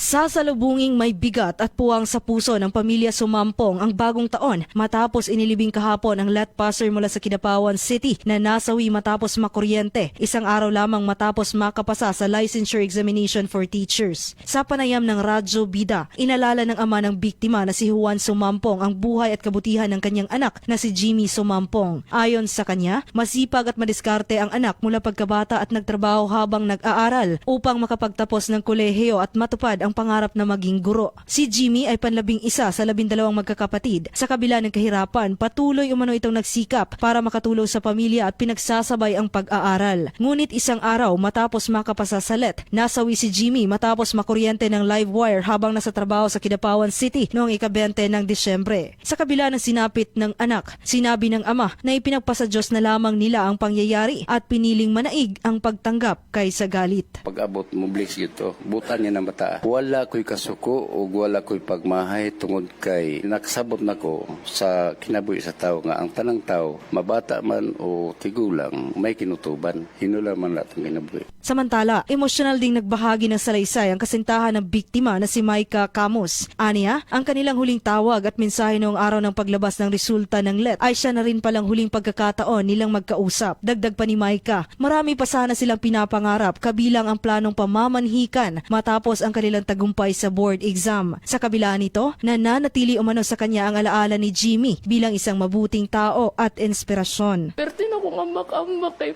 Sasalubunging may bigat at puwang sa puso ng pamilya Sumampong ang bagong taon matapos inilibing kahapon ang let passer mula sa Kidapawan City na nasawi matapos makuryente, isang araw lamang matapos makapasa sa licensure examination for teachers. Sa panayam ng Radyo Bida, inalala ng ama ng biktima na si Juan Sumampong ang buhay at kabutihan ng kanyang anak na si Jimmy Sumampong. Ayon sa kanya, masipag at madiskarte ang anak mula pagkabata at nagtrabaho habang nag-aaral upang makapagtapos ng kolehiyo at matupad ang pangarap na maging guro. Si Jimmy ay panlabing isa sa 12 magkakapatid. Sa kabila ng kahirapan, patuloy umano itong nagsikap para makatulong sa pamilya at pinagsasabay ang pag-aaral. Ngunit isang araw matapos makapasa sa let, nasawi si Jimmy matapos makuryente ng live wire habang nasa trabaho sa Kidapawan City noong ika-20 ng Disyembre. Sa kabila ng sinapit ng anak, sinabi ng ama na ipinagpasa Diyos na lamang nila ang pangyayari at piniling manaig ang pagtanggap kaysa galit. Pag-abot mo bless ito, butan niya ng bata. Wala ko'y kasuko o wala ko'y pagmahay tungod kay nakasabot na ko sa kinabuhi sa tao nga ang tanang tao, mabata man o tigulang, may kinutuban. Hinula man lahat ang kinabuhi. Samantala, emosyonal ding nagbahagi ng salaysay ang kasintahan ng biktima na si Maika Camus. Aniya, ang kanilang huling tawag at mensahe noong araw ng paglabas ng resulta ng let ay siya na rin palang huling pagkakataon nilang magkausap. Dagdag pa ni Maika, marami pa sana silang pinapangarap kabilang ang planong pamamanhikan matapos ang kanilang tagumpay sa board exam. Sa kabila nito, nananatili umano sa kanya ang alaala ni Jimmy bilang isang mabuting tao at inspirasyon. Perti na ko ambak-ambak kay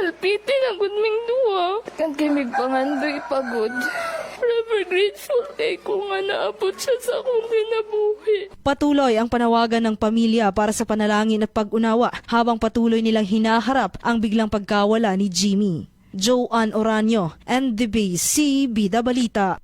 alpitin ang gudming duwa. Kan kay mig pangandoy pagod. Forever grateful kay ko nga naabot siya sa akong kinabuhi. Patuloy ang panawagan ng pamilya para sa panalangin at pag-unawa habang patuloy nilang hinaharap ang biglang pagkawala ni Jimmy. Joanne Oranio, NDBC Bida Balita.